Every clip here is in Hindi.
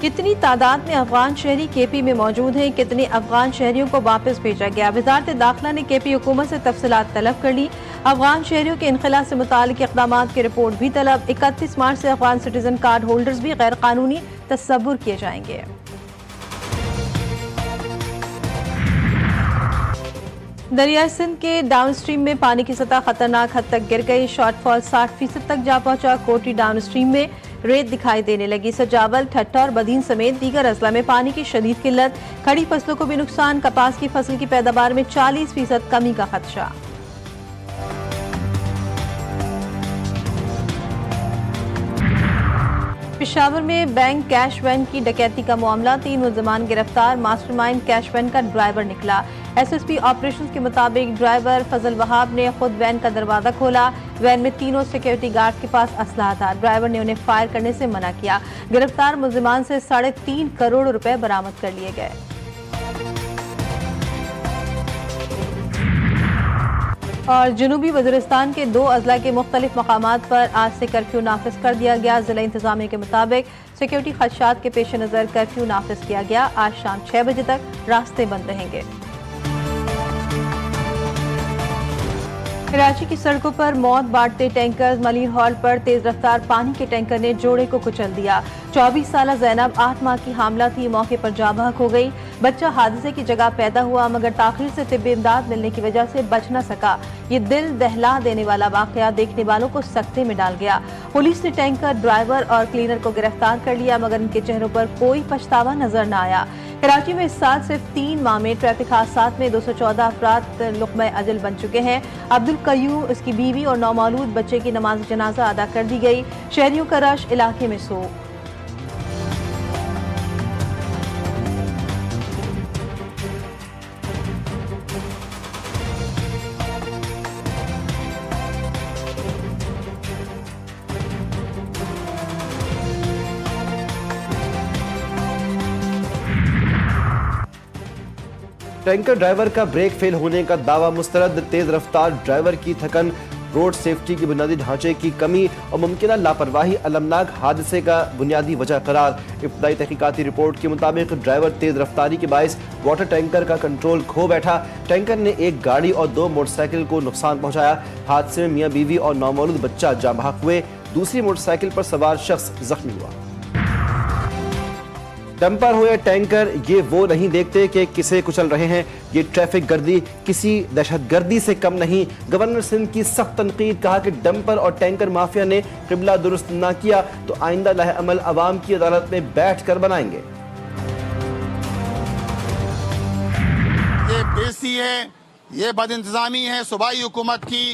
कितनी तादाद में अफगान शहरी केपी में मौजूद हैं, कितने अफगान शहरियों को वापस भेजा गया। वजारत दाखिला ने केपी हुकूमत से तफसीलात तलब कर ली। अफगान शहरियों के इनखला से मुतालिक इक़दाम की रिपोर्ट भी तलब। 31 मार्च से अफगान सिटीजन कार्ड होल्डर्स भी गैर कानूनी तस्वुर किए जाएंगे। दरियाई सिंध के डाउन स्ट्रीम में पानी की सतह खतरनाक हद तक गिर गई। शॉर्टफॉल 60% तक जा पहुंचा। कोटी डाउन स्ट्रीम में रेत दिखाई देने लगी। सजावल, ठट्टा और बदीन समेत दीगर अजला में पानी की शदीद किल्लत। खड़ी फसलों को भी नुकसान। कपास की फसल की पैदावार में 40% कमी का खदशा। पेशावर में बैंक कैश वैन की डकैती का मामला। 3 मुल्जिमान गिरफ्तार। मास्टरमाइंड कैश वैन का ड्राइवर निकला। एसएसपी ऑपरेशंस के मुताबिक ड्राइवर फजल वहाब ने खुद वैन का दरवाजा खोला। वैन में तीनों सिक्योरिटी गार्ड के पास असलहा था। ड्राइवर ने उन्हें फायर करने से मना किया। गिरफ्तार मुल्जिमान से 3.5 करोड़ रुपए बरामद कर लिए गए। और जनूबी वज़ीरिस्तान के 2 अजला के मुख्तलिफ मकामात पर आज से कर्फ्यू नाफिज कर दिया गया। जिला इंतजामिया के मुताबिक सिक्योरिटी खदशात के पेश नज़र कर्फ्यू नाफिज किया गया। आज शाम 6 बजे तक रास्ते बंद रहेंगे। कराची की सड़कों पर मौत बांटते टैंकर। मलिर हॉल पर तेज रफ्तार पानी के टैंकर ने जोड़े को कुचल दिया। 24 साला जैनब 8 माह की हामला थी, मौके पर जाँ बहक हो गई। बच्चा हादसे की जगह पैदा हुआ मगर ताखीर से तिब्बी इमदाद मिलने की वजह से बच न सका। ये दिल दहला देने वाला वाकया देखने वालों को सकते में डाल गया। पुलिस ने टैंकर, ड्राइवर और क्लीनर को गिरफ्तार कर लिया मगर उनके चेहरों पर कोई पछतावा नजर न आया। कराची में इस साल सिर्फ 3 माह में ट्रैफिक हादसात में 214 अफराद लुक़्मा अजल बन चुके हैं। अब्दुल कयूम, उसकी बीवी और नौमौलूद बच्चे की नमाज जनाजा अदा कर दी गई। शहरियों का रश इलाके में सो। टैंकर ड्राइवर का ब्रेक फेल होने का दावा मुस्तरद। तेज रफ्तार ड्राइवर की थकन, रोड सेफ्टी की बुनियादी ढांचे की कमी और मुमकिन लापरवाही अलमनाक हादसे का बुनियादी वजह करार। इब्तदाई तहकीकाती रिपोर्ट के मुताबिक ड्राइवर तेज रफ्तारी के बायस वाटर टैंकर का कंट्रोल खो बैठा। टैंकर ने एक गाड़ी और 2 मोटरसाइकिल को नुकसान पहुंचाया। हादसे में मियां बीवी और नौमौलूद बच्चा जाँ बहक हुए। दूसरी मोटरसाइकिल पर सवार शख्स जख्मी हुआ। डंपर हो या टैंकर, ये वो नहीं देखते कि किसे कुचल रहे हैं। ये ट्रैफिक गर्दी किसी दहशतगर्दी से कम नहीं। गवर्नर सिंध की सख्त तनकीद। कहा कि डंपर और टैंकर माफिया ने किबला दुरुस्त ना किया तो आइंदा लाहे अमल अवाम की अदालत में बैठ कर बनाएंगे। ये बेसी है, ये बदइंतजामी है सूबाई हुकूमत की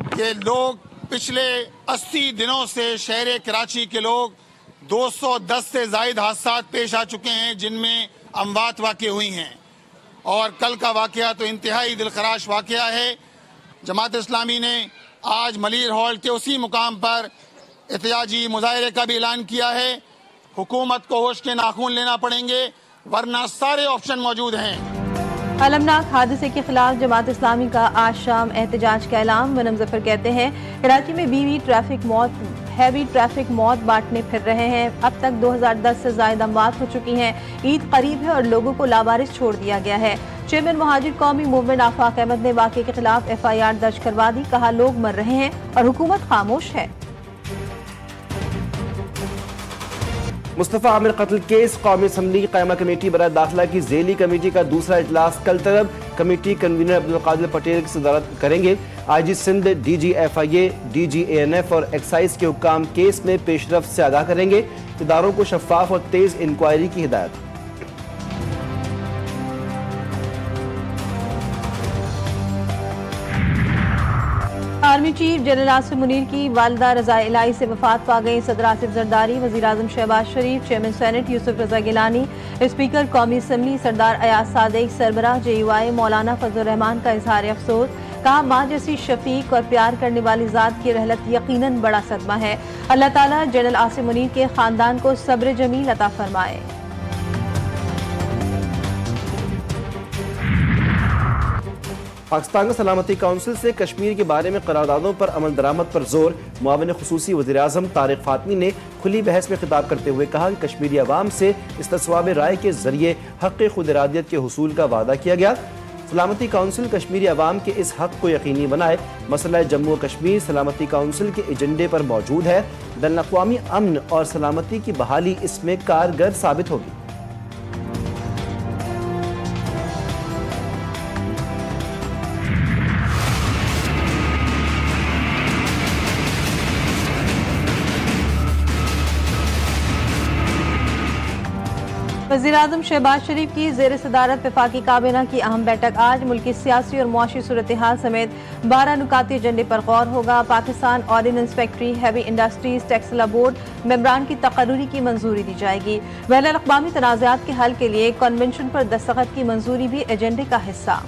कि लोग पिछले 80 दिनों से शहर कराची के लोग 210 से जायद हादसा पेश आ चुके हैं जिनमें अमवात वाक़ई हुई हैं। और कल का वाक़या तो इंतहाई दिलखराश वाक़या है। जमात इस्लामी ने आज मलिर हॉल के उसी मुकाम पर एहतिजाजी मुजाहरे का भी ऐलान किया है। हुकूमत को होश के नाखून लेना पड़ेंगे वरना सारे ऑप्शन मौजूद हैं। अलमनाक हादसे के खिलाफ जमात इस्लामी का आज शाम एहतजाज का ऐलान। वनम जफर कहते हैं कराची में हैवी ट्रैफिक मौत बांटने फिर रहे हैं। अब तक 2010 से ज्यादा अमवात हो चुकी हैं। ईद करीब है और लोगों को लावारिस छोड़ दिया गया है। चेयरमैन मुहाजिर कौमी मूवमेंट आफाक अहमद ने वाक़े के खिलाफ FIR दर्ज करवा दी। कहा लोग मर रहे हैं और हुकूमत खामोश है। मुस्तफ़ा आमिर कत्ल केस कौमी असम्बली की क़ायमा कमेटी बराए दाखिला की ज़ेली कमेटी का दूसरा इजलास कल तलब। कमेटी कन्वीनर अब्दुल कादिर पटेल की सदारत करेंगे। IG Sindh, DG FIA, DG ANF और एक्साइज के हुक्काम केस में पेशरफ्त से आगाह करेंगे। इदारों को शफाफ और तेज इंक्वायरी की हिदायत। Army chief general Asim Munir की वालिदा रज़ा इलाही से वफात पा गई। सदर आसिफ जरदारी, वज़ीर आज़म शहबाज शरीफ, चेयरमैन सेनेट यूसुफ रजा गिलानी, स्पीकर कौमी असम्बली सरदार अयाज सादिक, सरबराह JUI मौलाना फजल रहमान का इजहार अफसोस। कहा माँ जैसी शफीक और प्यार करने वाली ज़ात की रहलत यकीनन बड़ा सदमा है। अल्लाह ताला जनरल आसिम मुनीर के खानदान को सब्र जमील अता फरमाए। पाकिस्तान सलामती काउंसिल से कश्मीर के बारे में करारदादों पर अमल दरामद पर जोर। मुआविन खुसूसी वज़ीर आज़म तारिक फातमी ने खुली बहस में खिताब करते हुए कहा कि कश्मीरी अवाम से इस्तिस्वाब राय के जरिए हक़ खुद इरादियत के हुसूल का वादा किया गया। सलामती काउंसिल कश्मीरी अवाम के इस हक़ को यकीनी बनाए। मसला जम्मू और कश्मीर सलामती काउंसिल के एजेंडे पर मौजूद है। बैनुल अक़वामी अमन और सलामती की बहाली इसमें कारगर साबित होगी। वज़ीर-ए-आज़म शहबाज शरीफ की ज़ेर सदारत वफाकी काबीना की अहम बैठक आज मुल्क की सियासी और मुआशी सूरत हाल समेत 12 नुकाती एजेंडे पर गौर होगा। Pakistan ordnance factory, heavy industries, Taxila board मेंबरान की तकर्रुरी की मंजूरी दी जाएगी। बैनुल अक़वामी तनाज़ात के हल के लिए कन्वेंशन पर दस्तखत की मंजूरी भी एजेंडे का हिस्सा।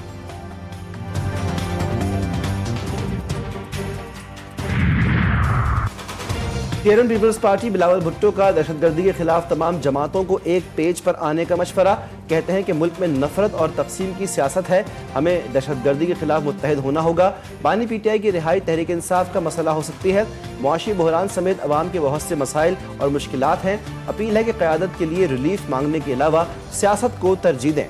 केरन पीपल्स पार्टी बिलावल भुट्टो का दहशतगर्दी के खिलाफ तमाम जमातों को एक पेज पर आने का मशवरा। कहते हैं कि मुल्क में नफरत और तकसीम की सियासत है, हमें दहशतगर्दी के खिलाफ मुत्तहिद होना होगा। बानी पीटीआई की रिहाई तहरीक इंसाफ का मसला हो सकती है। मुआशी बहरान समेत अवाम के बहुत से मसाइल और मुश्किलात हैं। अपील है कि क़यादत के लिए रिलीफ मांगने के अलावा सियासत को तरजीह दें।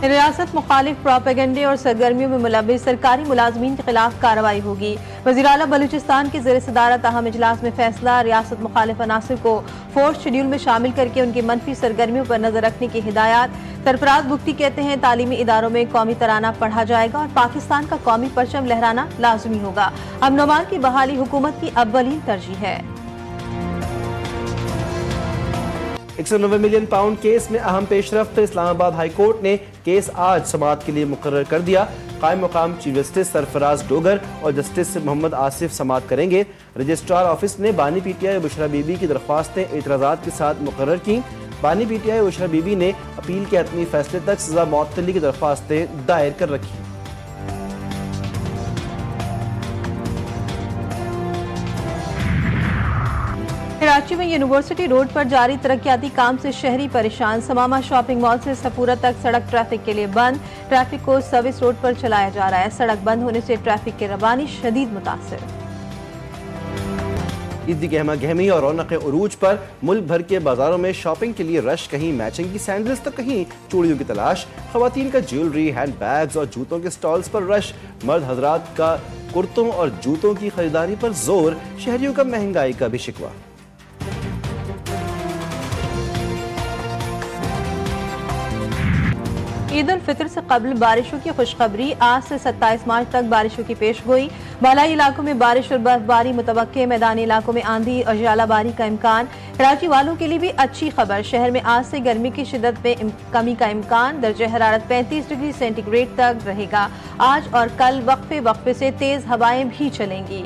रियासत मुखालिफ प्रोपेगेंडे और सरगर्मियों में मुलव्विस सरकारी मुलाजमीन के खिलाफ कार्रवाई होगी। वज़ीर आला बलूचिस्तान की ज़ेर सदारत अहम इजलास में फैसला। रियासत मुखालिफ अनासिर को फोर्स शेड्यूल में शामिल करके उनकी मनफी सरगर्मियों पर नजर रखने की हिदायत। सरफराज बुख्ती कहते हैं तालीमी इदारों में कौमी तराना पढ़ा जाएगा और पाकिस्तान का कौमी परचम लहराना लाजमी होगा। अमन अमान की बहाली हुकूमत की अव्वलीन तरजीह है। 190 मिलियन पाउंड केस में अहम पेशरफ्त। इस्लामाबाद हाई कोर्ट ने केस आज समाअत के लिए मुकर्रर कर दिया। कायम मकाम चीफ जस्टिस सरफराज डोगर और जस्टिस मोहम्मद आसिफ समाअत करेंगे। रजिस्ट्रार ऑफिस ने बानी पीटीआई और बुशरा बीबी की दरख्वास्तें एतराज़ात के साथ मुकर्रर की। बानी पीटीआई और बुशरा बीबी ने अपील के हतमी फैसले तक सजा मुअत्तली की दरख्वास्तें दायर कर रखी। कराची में यूनिवर्सिटी रोड पर जारी तरक्याती काम से शहरी परेशान। समामा शॉपिंग मॉल से सपूरा तक सड़क ट्रैफिक के लिए बंद। ट्रैफिक को सर्विस रोड पर चलाया जा रहा है। सड़क बंद होने से ट्रैफिक की रवानी शदीद मुतासिर। ईद की गहमा गहमी और रौनक उरूज पर मुल्क भर के बाजारों में शॉपिंग के लिए रश। कहीं मैचिंग की सैंडल्स तो कहीं चूड़ियों की तलाश। खवातीन का ज्वेलरी, हैंड बैग्स और जूतों के स्टॉल्स पर रश। मर्द हजरात का कुर्तों और जूतों की खरीदारी पर जोर। शहरियों का महंगाई का भी शिकवा। ईद उल फितर से कबल बारिशों की खुशखबरी। आज से 27 मार्च तक बारिशों की पेशगोई। बालाई इलाकों में बारिश और बर्फबारी मुतवक्के। मैदानी इलाकों में आंधी और ज्वालाबारी का इम्कान। कराची वालों के लिए भी अच्छी खबर। शहर में आज से गर्मी की शिद्दत में कमी का इम्कान। दर्जे हरारत 35 डिग्री सेंटीग्रेड तक रहेगा। आज और कल वक्फे वक्फे से तेज हवाएं भी चलेंगी।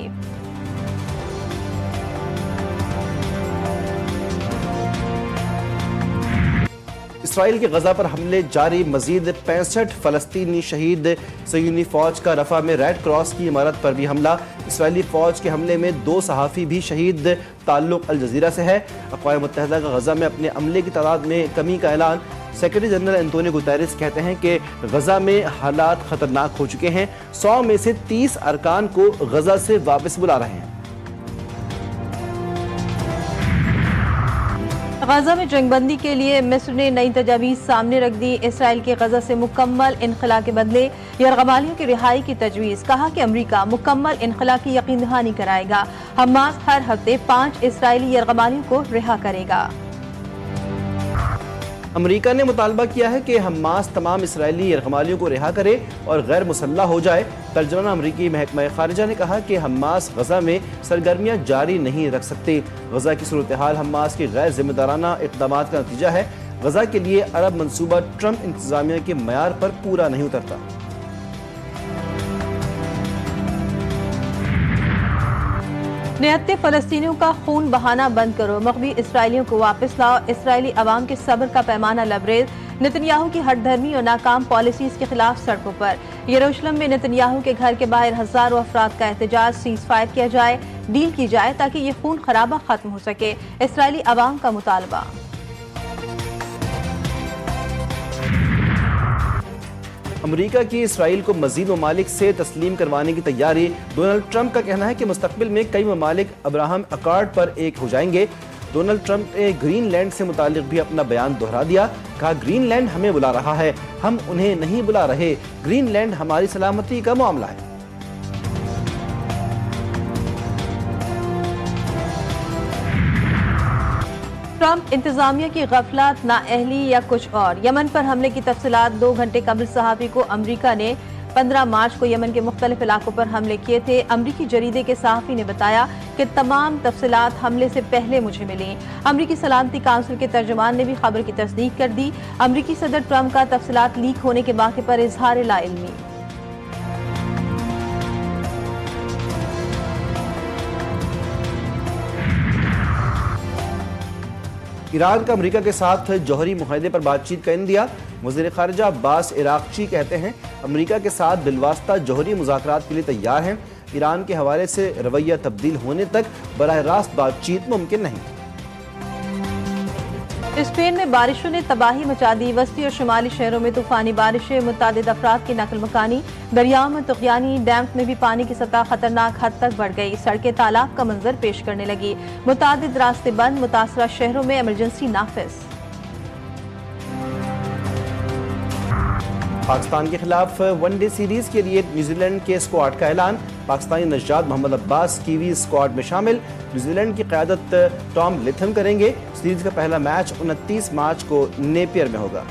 इसराइल के गजा पर हमले जारी। मजीद 65 फलस्तीनी शहीद। सयूनी फौज का रफा में रेड क्रॉस की इमारत पर भी हमला। इसराइली फौज के हमले में 2 सहाफ़ी भी शहीद। ताल्लुक अल जजीरा से है। अक़वाम मुत्तहिदा का गजा में अपने अमले की तादाद में कमी का ऐलान। सेक्रेटरी जनरल एंटोनियो गुतेरेस कहते हैं कि गजा में हालात खतरनाक हो चुके हैं। 100 में से 30 अरकान को गजा से वापस बुला रहे हैं। गजा में जंगबंदी के लिए मिस्र ने नई तजावीज़ सामने रख दी। इसराइल के गजा से मुकम्मल इनखला के बदले यरगमालियों की रिहाई की तजवीज़। कहा कि अमरीका मुकम्मल इनखला की यकीन दहानी कराएगा। हमास हर हफ्ते 5 इसराइली यरगमालियों को रिहा करेगा। अमरीका ने मुतालबा किया है कि हमास तमाम इसराइली यरगमालियों को रिहा करे और गैर मुसल्लह हो जाए। तर्जुमान अमरीकी महकमा खारिजा ने कहा कि हमास गजा में सरगर्मियां जारी नहीं रख सकते। गजा की सूरत हाल हमास के गैर जिम्मेदाराना इक़दामात का नतीजा है। गजा के लिए अरब मंसूबा ट्रंप इंतजामिया के मयार पर पूरा नहीं उतरता। निहत्ते फलस्तीनियों का खून बहाना बंद करो। मग़वी इसराइलियों को वापस लाओ। इसराइली अवाम के सब्र का पैमाना लबरेज। नेतन्याहू की हठधर्मी और नाकाम पॉलिसीज के खिलाफ सड़कों पर। यरूशलेम में नेतन्याहू के घर के बाहर हजारों अफराद का एहतजाज। सीज फायर किया जाए। डील की जाए ताकि ये खून खराबा खत्म हो सके। इसराइली अवाम का मुतालबा। अमेरिका की इसराइल को मजीद ममालिक से तस्लीम करवाने की तैयारी। डोनाल्ड ट्रंप का कहना है कि मुस्तकबिल में कई ममालिक अब्राहम अकॉर्ड पर एक हो जाएंगे। डोनाल्ड ट्रंप ने ग्रीनलैंड से मुतालिक भी अपना बयान दोहरा दिया। कहा, ग्रीनलैंड हमें बुला रहा है, हम उन्हें नहीं बुला रहे। ग्रीनलैंड हमारी सलामती का मामला है। ट्रंप इंतजामिया की गफलत, नाअहली या कुछ और। यमन पर हमले की तफसीलात। 2 घंटे कबल सहाफी को अमरीका ने 15 मार्च को यमन के मुख्तलिफ इलाकों पर हमले किए थे। अमरीकी जरीदे के सहाफी ने बताया कि तमाम तफसीलात हमले से पहले मुझे मिली। अमरीकी सलामती काउंसिल के तर्जुमान ने भी खबर की तस्दीक कर दी। अमरीकी सदर ट्रंप का तफसीलात लीक होने के वाक़े पर इजहार लाइल्मी। ईरान का अमेरिका के साथ जौहरी मुआहदे पर बातचीत का इंदिया। वज़ीर ख़ारिजा अब्बास इराक़ची कहते हैं, अमेरिका के साथ बिलवास्ता जौहरी मुज़ाकरात के लिए तैयार हैं। ईरान के हवाले से रवैया तब्दील होने तक बराह रास्त बातचीत मुमकिन नहीं। स्पेन में बारिशों ने तबाही मचा दी। वस्ती और शुमाली शहरों में तूफानी बारिशें, मुतादिद अफराद की नकल मकानी। दरियाओं में तुग़यानी डैम में भी पानी की सतह खतरनाक हद तक बढ़ गई। सड़कें तालाब का मंजर पेश करने लगी। मुतादिद रास्ते बंद। मुतासरा शहरों में इमरजेंसी नाफिज। पाकिस्तान के खिलाफ वनडे सीरीज के लिए न्यूजीलैंड के स्क्वाड का ऐलान। पाकिस्तानी नजाद मोहम्मद अब्बास कीवी स्क्वाड में शामिल। न्यूजीलैंड की क़यादत टॉम लिथम करेंगे। सीरीज का पहला मैच 29 मार्च को नेपियर में होगा।